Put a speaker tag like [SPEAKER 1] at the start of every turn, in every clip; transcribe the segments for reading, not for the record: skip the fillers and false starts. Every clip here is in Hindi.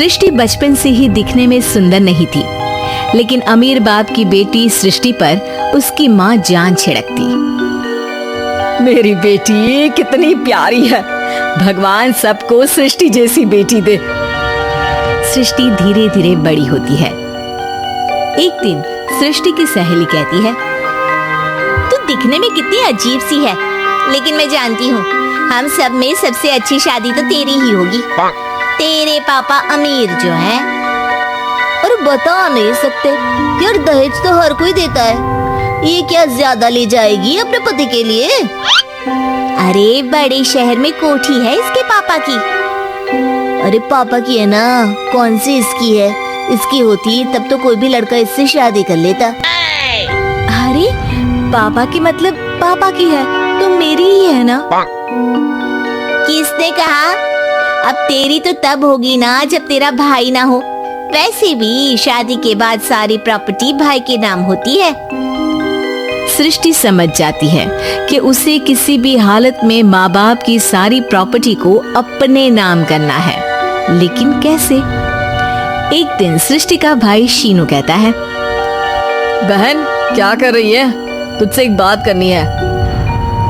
[SPEAKER 1] सृष्टि बचपन से ही दिखने में सुंदर नहीं थी, लेकिन अमीर बाप की बेटी सृष्टि पर उसकी माँ जान छिड़कती।
[SPEAKER 2] मेरी बेटी कितनी प्यारी है, भगवान सबको सृष्टि जैसी बेटी दे।
[SPEAKER 1] सृष्टि धीरे धीरे बड़ी होती है। एक दिन सृष्टि की सहेली कहती है,
[SPEAKER 3] तू दिखने में कितनी अजीब सी है, लेकिन मैं जानती हूँ हम सब में सबसे अच्छी शादी तो तेरी ही होगी। तेरे पापा अमीर जो हैं। और बता नहीं सकते यार, दहेज तो हर कोई देता है, ये क्या ज्यादा ले जाएगी अपने पति के लिए? अरे बड़े शहर में कोठी है इसके पापा की। अरे पापा की है ना, कौन सी इसकी है? इसकी होती तब तो कोई भी लड़का इससे शादी कर लेता।
[SPEAKER 1] अरे पापा की मतलब पापा की है तो मेरी ही है ना?
[SPEAKER 3] किसने कहा? अब तेरी तो तब होगी ना जब तेरा भाई ना हो। वैसे भी शादी के बाद सारी प्रॉपर्टी भाई के नाम होती है।
[SPEAKER 1] सृष्टि समझ जाती है कि उसे किसी भी हालत में माँ बाप की सारी प्रॉपर्टी को अपने नाम करना है, लेकिन कैसे? एक दिन सृष्टि का भाई शीनू कहता है,
[SPEAKER 2] बहन क्या कर रही है? तुझसे एक बात करनी है।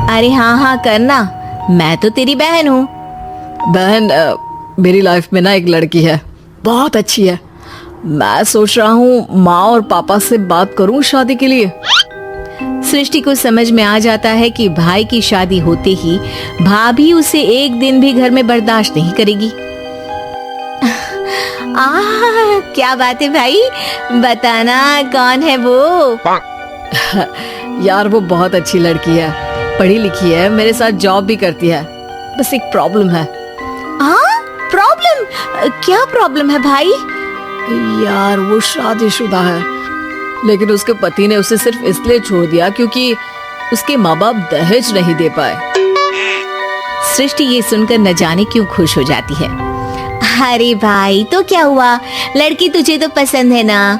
[SPEAKER 1] अरे हाँ हाँ करना, मैं तो तेरी बहन हूँ।
[SPEAKER 2] बहन मेरी लाइफ में ना एक लड़की है, बहुत अच्छी है। मैं सोच रहा हूँ माँ और पापा से बात करूँ शादी के लिए।
[SPEAKER 1] सृष्टि को समझ में आ जाता है कि भाई की शादी होते ही भाभी उसे एक दिन भी घर में बर्दाश्त नहीं करेगी। क्या बात है भाई, बताना कौन है वो?
[SPEAKER 2] यार वो बहुत अच्छी लड़की है, पढ़ी लिखी है, मेरे साथ जॉब भी करती है। बस एक प्रॉब्लम है।
[SPEAKER 1] प्रॉब्लम? क्या प्रॉब्लम है भाई?
[SPEAKER 2] यार वो शादीशुदा है, लेकिन उसके पति ने उसे सिर्फ इसलिए छोड़ दिया क्योंकि उसके माँ बाप दहेज नहीं दे पाए।
[SPEAKER 1] सृष्टि ये सुनकर न जाने क्यों खुश हो जाती है।
[SPEAKER 3] अरे भाई तो क्या हुआ, लड़की तुझे तो पसंद है ना?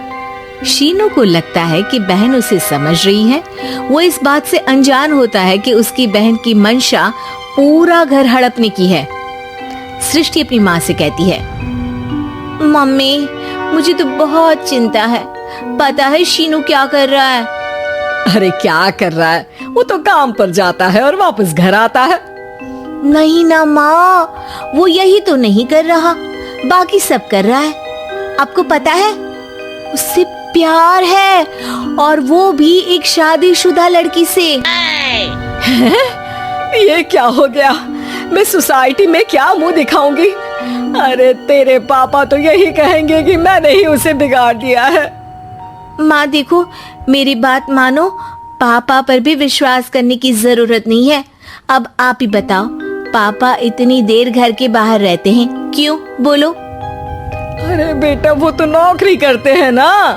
[SPEAKER 1] शीनू को लगता है कि बहन उसे समझ रही है। वो इस बात से अनजान होता है कि उसकी बहन की मंशा पूरा घर हड़पने की है। सृष्टि अपनी माँ से कहती है,
[SPEAKER 3] मम्मी मुझे तो बहुत चिंता है, पता है शीनू क्या कर रहा है?
[SPEAKER 2] अरे क्या कर रहा है, वो तो काम पर जाता है और वापस घर आता है।
[SPEAKER 3] नहीं ना माँ, वो यही तो नहीं कर रहा, बाकी सब कर रहा है। आपको पता है उससे प्यार है, और वो भी एक शादीशुदा लड़की से।
[SPEAKER 2] ये क्या हो गया, मैं सोसाइटी में क्या मुंह दिखाऊंगी? अरे तेरे पापा तो यही कहेंगे कि मैंने ही उसे बिगाड़ दिया है।
[SPEAKER 3] माँ देखो, मेरी बात मानो, पापा पर भी विश्वास करने की जरूरत नहीं है। अब आप ही बताओ, पापा इतनी देर घर के बाहर रहते हैं क्यों? बोलो।
[SPEAKER 2] अरे बेटा वो तो नौकरी करते हैं ना।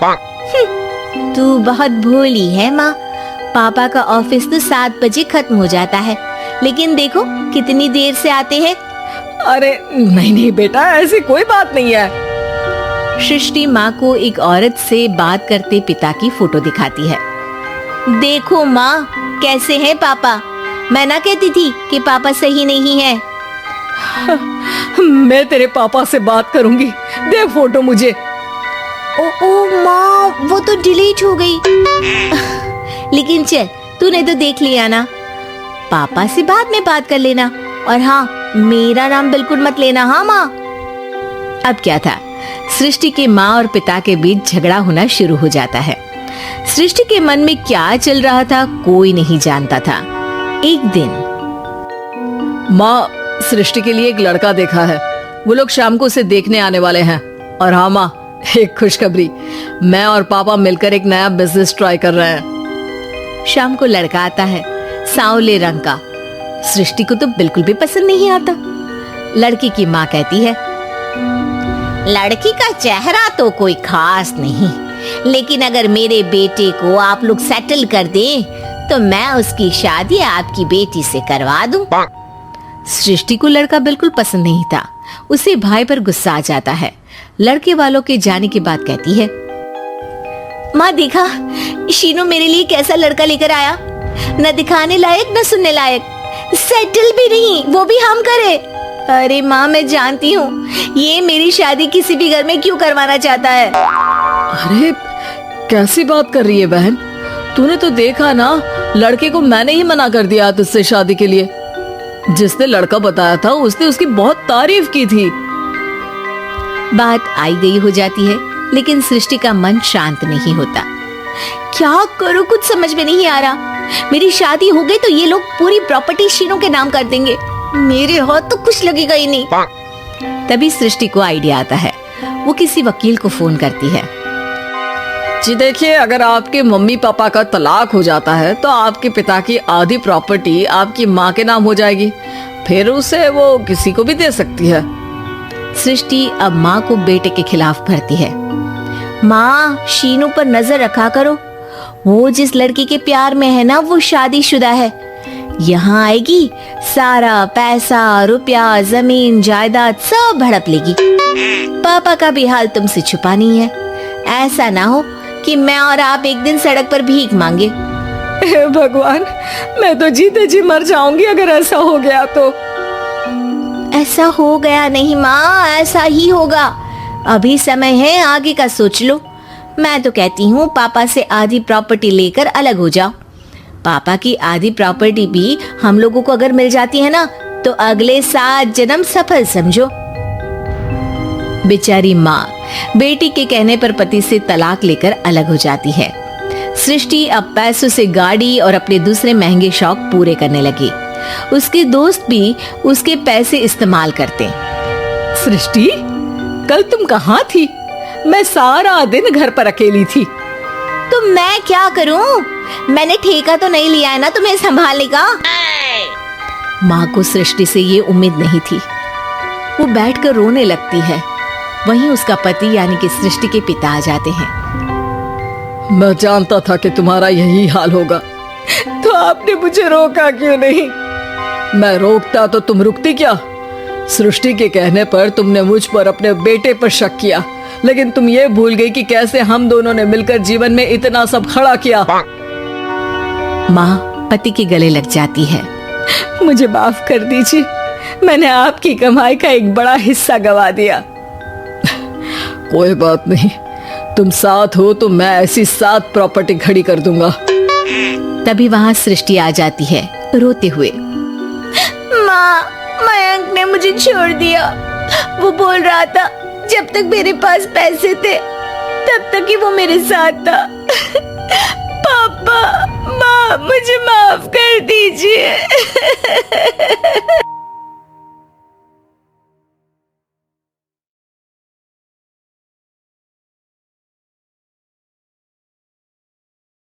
[SPEAKER 3] तू बहुत भोली है माँ, पापा का ऑफिस तो 7 बजे खत्म हो जाता है, लेकिन देखो कितनी देर से आते हैं।
[SPEAKER 2] अरे नहीं नहीं बेटा, ऐसी कोई बात नहीं है।
[SPEAKER 1] सृष्टि माँ को एक औरत से बात करते पिता की फोटो दिखाती है।
[SPEAKER 3] देखो माँ कैसे हैं पापा, मैं ना कहती थी कि पापा सही नहीं है।
[SPEAKER 2] मैं तेरे पापा से बात करूंगी, दे फोटो मुझे।
[SPEAKER 3] ओ माँ, वो तो डिलीट हो गई। लेकिन चल, तूने तो देख लिया ना, पापा से बाद में बात कर लेना। और हाँ, मेरा नाम बिल्कुल मत लेना। हाँ माँ।
[SPEAKER 1] अब क्या था, सृष्टि के माँ और पिता के बीच झगड़ा होना शुरू हो जाता है। सृष्टि के मन में क्या चल रहा था कोई नहीं जानता था। एक दिन,
[SPEAKER 2] माँ सृष्टि के लिए एक लड़का देखा है, वो लोग शाम को उसे देखने आने वाले हैं। और हाँ माँ, एक खुशखबरी, मैं और पापा मिलकर एक नया बिजनेस ट्राई कर रहे हैं।
[SPEAKER 1] शाम को लड़का आता है, सांवले रंग का। सृष्टि को तो बिल्कुल भी पसंद नहीं आता। लड़की की माँ कहती है,
[SPEAKER 3] लड़की का चेहरा तो कोई खास नहीं, लेकिन अगर मेरे बेटे को आप लोग सेटल कर दें तो मैं उसकी शादी आपकी बेटी से करवा दूं।
[SPEAKER 1] सृष्टि को लड़का बिल्कुल पसंद नहीं था। उसे भाई पर गुस्सा आ जाता है। लड़के वालों के जाने के बाद कहती है,
[SPEAKER 3] माँ देखा शीनू मेरे लिए कैसा लड़का लेकर आया, न दिखाने लायक न सुनने लायक, सेटल भी नहीं, वो भी हम करे। अरे माँ, मैं जानती हूँ ये मेरी शादी किसी भी घर में क्यों करवाना चाहता है।
[SPEAKER 2] अरे कैसी बात कर रही है बहन, तूने तो देखा ना, लड़के को मैंने ही मना कर दिया तुझसे शादी के लिए। जिसने लड़का बताया था उसने उसकी बहुत तारीफ की थी।
[SPEAKER 1] बात आई गई हो जाती है, लेकिन सृष्टि का मन शांत नहीं होता।
[SPEAKER 3] क्या करूँ, कुछ समझ में नहीं आ रहा। मेरी शादी हो गई तो ये लोग पूरी प्रॉपर्टी शीनू के नाम कर देंगे, मेरे हाथ तो कुछ लगेगा ही नहीं।
[SPEAKER 1] तभी सृष्टि को आइडिया आता है। वो किसी वकील को फोन करती है।
[SPEAKER 2] जी देखिए, अगर आपके मम्मी पापा का तलाक हो जाता है तो आपके पिता की आधी प्रॉपर्टी आपकी माँ के नाम हो जाएगी, फिर उसे वो किसी को भी दे सकती है।
[SPEAKER 1] सृष्टि अब माँ को बेटे के खिलाफ भरती है।
[SPEAKER 3] माँ, शीनू पर नजर रखा करो, वो जिस लड़की के प्यार में है ना वो शादीशुदा है। यहाँ आएगी, सारा पैसा, रुपया, जमीन, जायदाद सब हड़प लेगी। पापा का भी हाल तुमसे छुपा नहीं है। ऐसा ना हो कि मैं और आप एक दिन सड़क पर भीख मांगे।
[SPEAKER 2] हे भगवान, मैं तो जीते जी मर जाऊंगी अगर ऐसा हो गया तो।
[SPEAKER 3] ऐसा हो गया नहीं माँ, ऐसा ही होगा। अभी समय है, आगे का सोच लो। मैं तो कहती हूँ पापा से आधी प्रॉपर्टी लेकर अलग हो जाओ। पापा की आधी प्रॉपर्टी भी हम लोगों को अगर मिल जाती है ना तो अगले 7 जन्म सफल समझो।
[SPEAKER 1] बेचारी माँ बेटी के कहने पर पति से तलाक लेकर अलग हो जाती है। सृष्टि अब पैसों से गाड़ी और अपने दूसरे महंगे शौक पूरे करने लगी। उसके दोस्त भी उसके पैसे इस्तेमाल करते।
[SPEAKER 2] सृष्टि, कल तुम कहाँ थी? मैं सारा दिन घर पर अकेली थी।
[SPEAKER 3] तो मैं क्या करूं? मैंने ठेका तो नहीं लिया है ना तुम्हें संभालने का।
[SPEAKER 1] माँ को सृष्टि से ये उम्मीद नहीं थी। वो बैठकर रोने लगती है। वहीं उसका पति यानी कि सृष्टि के पिता आ जाते हैं।
[SPEAKER 2] मैं जानता था कि तुम्हारा यही हाल होगा, तो आपने मुझे रोका क्यों नहीं? मैं रोकता तो तुम रुकती क्या? सृष्टि के कहने पर तुमने मुझ पर अपने बेटे पर शक किया, लेकिन तुम ये भूल गई कि कैसे हम दोनों ने मिलकर जीवन में इतना सब खड़ा किया।
[SPEAKER 1] माँ पति के गले लग जाती है।
[SPEAKER 2] मुझे माफ कर दीजिए, मैंने आपकी कमाई का एक बड़ा हिस्सा गवा दिया। कोई बात नहीं, तुम साथ हो तो मैं ऐसी 7 प्रॉपर्टी खड़ी कर दूंगा।
[SPEAKER 1] तभी वहाँ सृष्टि आ जाती है रोते हुए।
[SPEAKER 3] माँ, मयंक ने मुझे छोड़ दिया। वो बोल रहा था जब तक मेरे पास पैसे थे तब तक ही वो मेरे साथ था। पापा, माँ, मुझे माफ कर दीजिए।